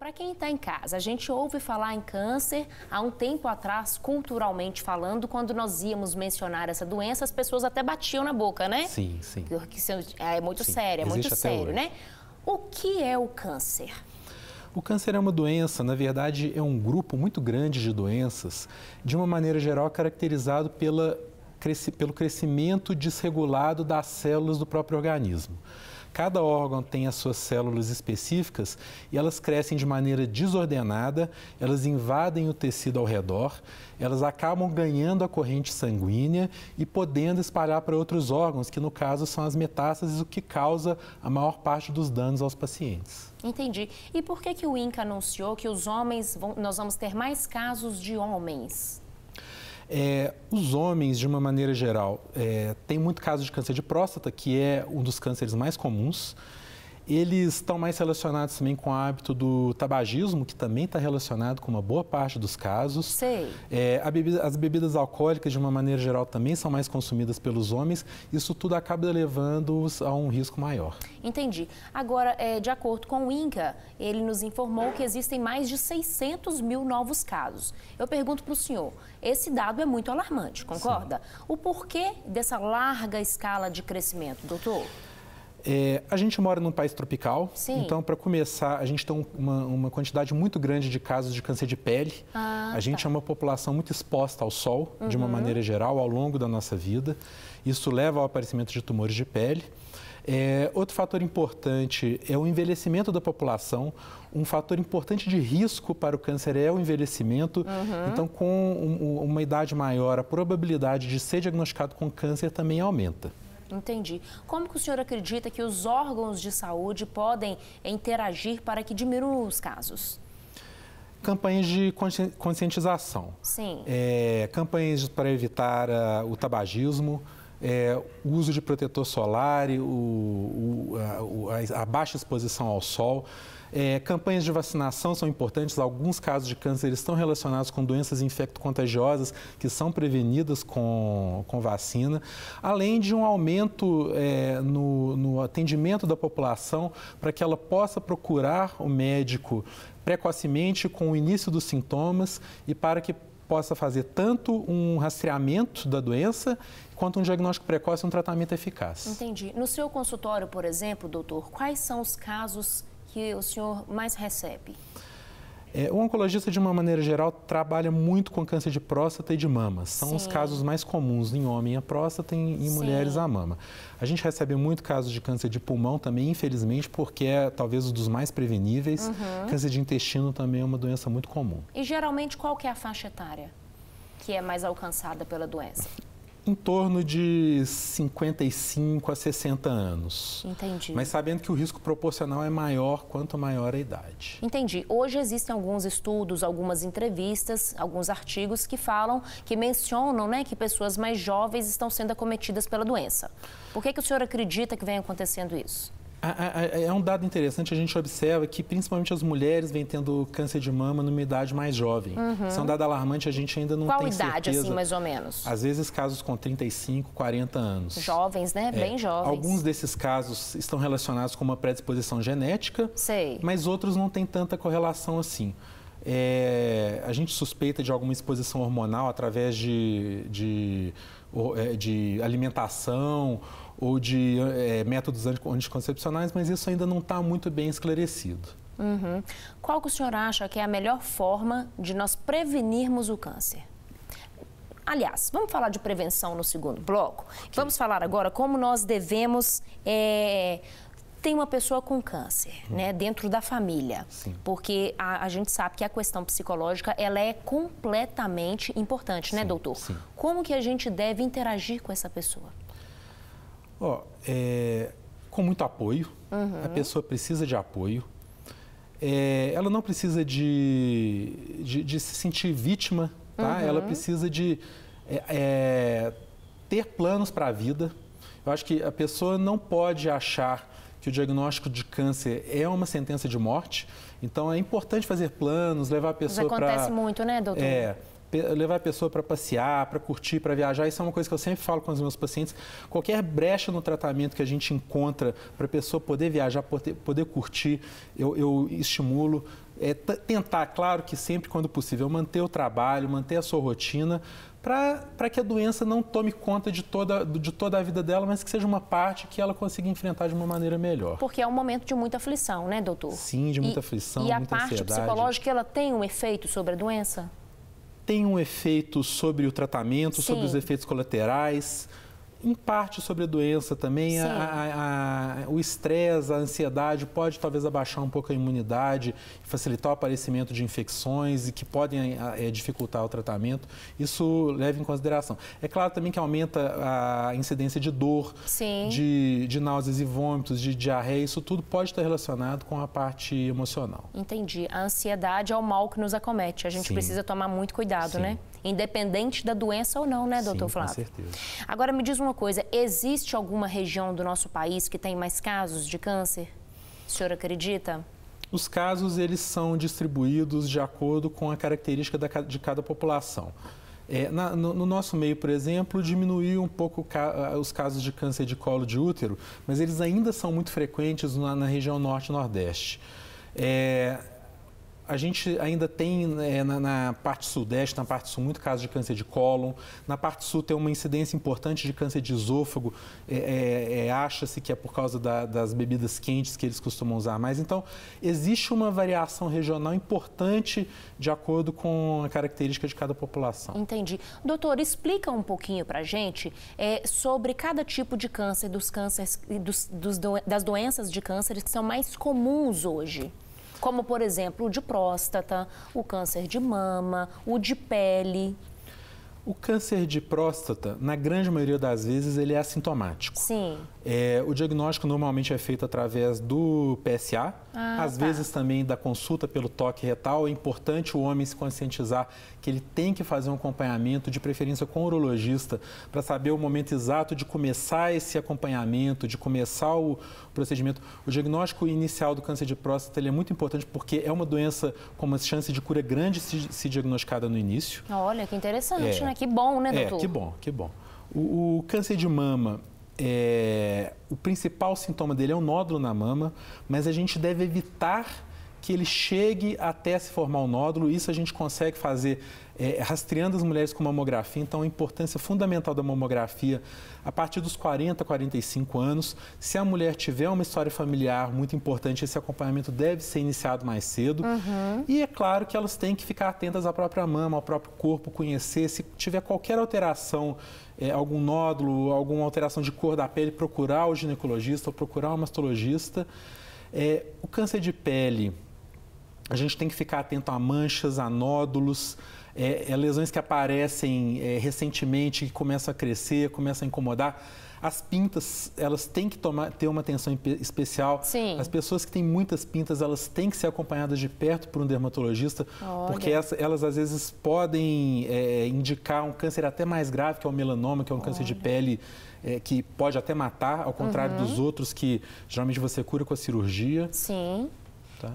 Para quem está em casa, a gente ouve falar em câncer há um tempo atrás, culturalmente falando, quando nós íamos mencionar essa doença, as pessoas até batiam na boca, né? Sim, sim. Porque é muito Sim, sério, é muito existe até sério, hoje. né? O que é o câncer? O câncer é uma doença, na verdade, é um grupo muito grande de doenças, de uma maneira geral caracterizado pelo crescimento desregulado das células do próprio organismo. Cada órgão tem as suas células específicas e elas crescem de maneira desordenada, elas invadem o tecido ao redor, elas acabam ganhando a corrente sanguínea e podendo espalhar para outros órgãos, que no caso são as metástases, o que causa a maior parte dos danos aos pacientes. Entendi. E por que o INCA anunciou que nós vamos ter mais casos de homens? Os homens, de uma maneira geral, tem muito caso de câncer de próstata, que é um dos cânceres mais comuns. Eles estão mais relacionados também com o hábito do tabagismo, que também está relacionado com uma boa parte dos casos. Sei. As bebidas alcoólicas, de uma maneira geral, também são mais consumidas pelos homens. Isso tudo acaba levando-os a um risco maior. Entendi. Agora, de acordo com o INCA, ele nos informou que existem mais de 600 mil novos casos. Eu pergunto para o senhor, esse dado é muito alarmante, concorda? Sim. O porquê dessa larga escala de crescimento, doutor? A gente mora num país tropical, Sim. Então, para começar, a gente tem uma quantidade muito grande de casos de câncer de pele. A gente é uma população muito exposta ao sol, de uma maneira geral, ao longo da nossa vida. Isso leva ao aparecimento de tumores de pele. Outro fator importante é o envelhecimento da população. Um fator importante de risco para o câncer é o envelhecimento. Então, com uma idade maior, a probabilidade de ser diagnosticado com câncer também aumenta. Entendi. Como que o senhor acredita que os órgãos de saúde podem interagir para que diminuam os casos? Campanhas de conscientização. Sim. Campanhas para evitar o tabagismo, o uso de protetor solar, a baixa exposição ao sol. Campanhas de vacinação são importantes. Alguns casos de câncer estão relacionados com doenças infecto-contagiosas que são prevenidas com vacina, além de um aumento no atendimento da população para que ela possa procurar o médico precocemente com o início dos sintomas e para que possa fazer tanto um rastreamento da doença quanto um diagnóstico precoce e um tratamento eficaz. Entendi. No seu consultório, por exemplo, doutor, quais são os casos que o senhor mais recebe? O oncologista, de uma maneira geral, trabalha muito com câncer de próstata e de mama. São os casos mais comuns em homem a próstata e em mulheres a mama. A gente recebe muito casos de câncer de pulmão também, infelizmente, porque é talvez um dos mais preveníveis. Câncer de intestino também é uma doença muito comum. E geralmente qual que é a faixa etária que é mais alcançada pela doença? Em torno de 55 a 60 anos. Entendi. Mas sabendo que o risco proporcional é maior quanto maior a idade. Entendi. Hoje existem alguns estudos, algumas entrevistas, alguns artigos que falam, que mencionam, né, que pessoas mais jovens estão sendo acometidas pela doença. Por que o senhor acredita que vem acontecendo isso? É um dado interessante, a gente observa que principalmente as mulheres vêm tendo câncer de mama numa idade mais jovem. Isso é um dado alarmante, a gente ainda não tem certeza. Qual idade, assim, mais ou menos? Às vezes casos com 35, 40 anos. Jovens, né? Bem jovens. Alguns desses casos estão relacionados com uma predisposição genética, mas outros não têm tanta correlação assim. A gente suspeita de alguma exposição hormonal através de alimentação ou de métodos anticoncepcionais, mas isso ainda não está muito bem esclarecido. Qual que o senhor acha que é a melhor forma de nós prevenirmos o câncer? Aliás, vamos falar de prevenção no segundo bloco. Vamos falar agora como nós devemos... Tem uma pessoa com câncer, né, dentro da família, porque a gente sabe que a questão psicológica, ela é completamente importante, né, doutor? Como que a gente deve interagir com essa pessoa? Com muito apoio, a pessoa precisa de apoio, ela não precisa de se sentir vítima, tá? Ela precisa de ter planos para a vida. Eu acho que a pessoa não pode achar que o diagnóstico de câncer é uma sentença de morte. Então, é importante fazer planos, levar a pessoa para... Acontece muito, né, doutor? Levar a pessoa para passear, para curtir, para viajar. Isso é uma coisa que eu sempre falo com os meus pacientes. Qualquer brecha no tratamento que a gente encontra para a pessoa poder viajar, poder curtir, eu estimulo. tentar, claro que sempre quando possível, manter o trabalho, manter a sua rotina, para que a doença não tome conta de toda a vida dela, mas que seja uma parte que ela consiga enfrentar de uma maneira melhor. Porque é um momento de muita aflição, né, doutor? Sim, de muita aflição, muita ansiedade. E a parte psicológica, ela tem um efeito sobre a doença? Tem um efeito sobre o tratamento, Sim. sobre os efeitos colaterais, em parte sobre a doença também. O estresse, a ansiedade pode talvez abaixar um pouco a imunidade, facilitar o aparecimento de infecções e que podem dificultar o tratamento. Isso leva em consideração. É claro também que aumenta a incidência de dor, de náuseas e vômitos, de diarreia. Isso tudo pode estar relacionado com a parte emocional. Entendi. A ansiedade é o mal que nos acomete. A gente precisa tomar muito cuidado, né? Independente da doença ou não, né, doutor Flávio? Com certeza. Agora, me diz uma coisa, existe alguma região do nosso país que tem mais casos de câncer? O senhor acredita? Os casos, eles são distribuídos de acordo com a característica de cada população. No nosso meio, por exemplo, diminuiu um pouco os casos de câncer de colo de útero, mas eles ainda são muito frequentes na região norte e nordeste. A gente ainda tem na parte sudeste, na parte sul, muito caso de câncer de cólon. Na parte sul tem uma incidência importante de câncer de esôfago. Acha-se que é por causa das bebidas quentes que eles costumam usar mais. Então, existe uma variação regional importante de acordo com a característica de cada população. Entendi. Doutor, explica um pouquinho para a gente sobre cada tipo de câncer, das doenças de câncer que são mais comuns hoje. Como, por exemplo, o de próstata, o câncer de mama, o de pele. O câncer de próstata, na grande maioria das vezes, ele é assintomático. Sim. O diagnóstico normalmente é feito através do PSA, às vezes também da consulta pelo toque retal. É importante o homem se conscientizar que ele tem que fazer um acompanhamento, de preferência com o urologista, para saber o momento exato de começar esse acompanhamento, de começar o procedimento. O diagnóstico inicial do câncer de próstata ele é muito importante porque é uma doença com uma chance de cura grande se diagnosticada no início. Olha, que interessante, né? Que bom, né, doutor? Que bom. O câncer de mama, o principal sintoma dele é um nódulo na mama, mas a gente deve evitar que ele chegue até se formar um nódulo. Isso a gente consegue fazer rastreando as mulheres com mamografia. Então, a importância fundamental da mamografia a partir dos 40, 45 anos. Se a mulher tiver uma história familiar muito importante, esse acompanhamento deve ser iniciado mais cedo. E é claro que elas têm que ficar atentas à própria mama, ao próprio corpo, conhecer. Se tiver qualquer alteração, algum nódulo, alguma alteração de cor da pele, procurar o ginecologista ou procurar o mastologista. O câncer de pele, a gente tem que ficar atento a manchas, a nódulos, lesões que aparecem recentemente, que começam a crescer, começam a incomodar. As pintas, elas têm que ter uma atenção especial. Sim. As pessoas que têm muitas pintas, elas têm que ser acompanhadas de perto por um dermatologista, porque elas às vezes podem indicar um câncer até mais grave, que é o melanoma, que é um câncer de pele que pode até matar, ao contrário dos outros que geralmente você cura com a cirurgia. Sim.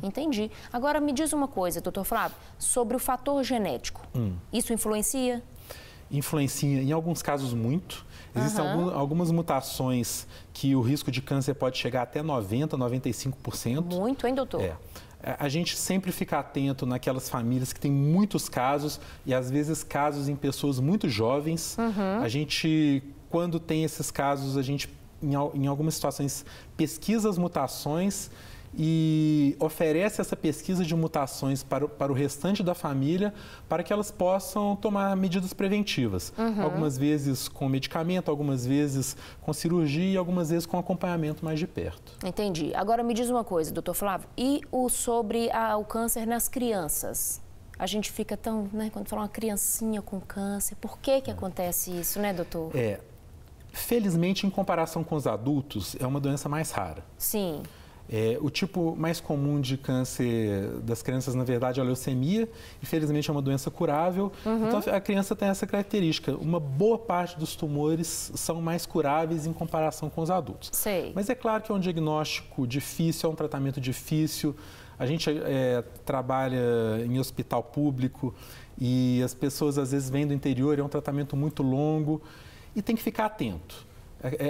Entendi. Agora, me diz uma coisa, doutor Flávio, sobre o fator genético. Isso influencia? Influencia, em alguns casos, muito. Existem algumas mutações que o risco de câncer pode chegar até 90%, 95%. Muito, hein, doutor? A gente sempre fica atento naquelas famílias que têm muitos casos e, às vezes, casos em pessoas muito jovens. A gente, quando tem esses casos, a gente, em algumas situações, pesquisa as mutações e oferece essa pesquisa de mutações para o restante da família, para que elas possam tomar medidas preventivas. Algumas vezes com medicamento, algumas vezes com cirurgia e algumas vezes com acompanhamento mais de perto. Entendi. Agora me diz uma coisa, doutor Flávio, e sobre o câncer nas crianças? A gente fica tão, quando fala uma criancinha com câncer, por que acontece isso, né, doutor? Felizmente, em comparação com os adultos, é uma doença mais rara. Sim. O tipo mais comum de câncer das crianças, na verdade, é a leucemia. Infelizmente, é uma doença curável. Então, a criança tem essa característica. Uma boa parte dos tumores são mais curáveis em comparação com os adultos. Sei. Mas é claro que é um diagnóstico difícil, é um tratamento difícil. A gente trabalha em hospital público e as pessoas, às vezes, vêm do interior. É um tratamento muito longo e tem que ficar atento.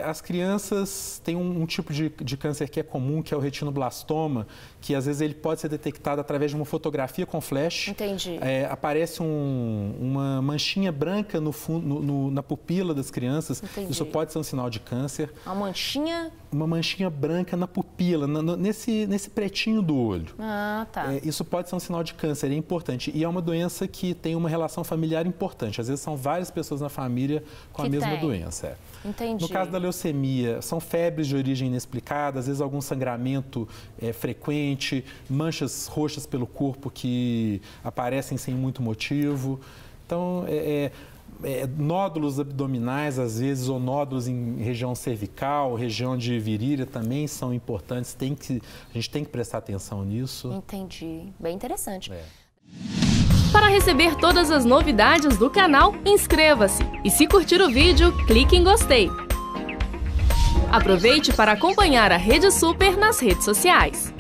As crianças têm um tipo de câncer que é comum, que é o retinoblastoma, que às vezes ele pode ser detectado através de uma fotografia com flash. Entendi. Aparece uma manchinha branca no fundo, na pupila das crianças. Entendi. Isso pode ser um sinal de câncer. Uma manchinha? Uma manchinha branca na pupila, nesse pretinho do olho. Ah, tá. Isso pode ser um sinal de câncer, é importante. E é uma doença que tem uma relação familiar importante. Às vezes são várias pessoas na família com a mesma doença. Entendi. No caso da leucemia, são febres de origem inexplicada, às vezes algum sangramento frequente, manchas roxas pelo corpo que aparecem sem muito motivo. Então, nódulos abdominais, às vezes, ou nódulos em região cervical, região de virilha também são importantes. A gente tem que prestar atenção nisso. Entendi. Bem interessante. Para receber todas as novidades do canal, inscreva-se e, se curtir o vídeo, clique em gostei. Aproveite para acompanhar a Rede Super nas redes sociais.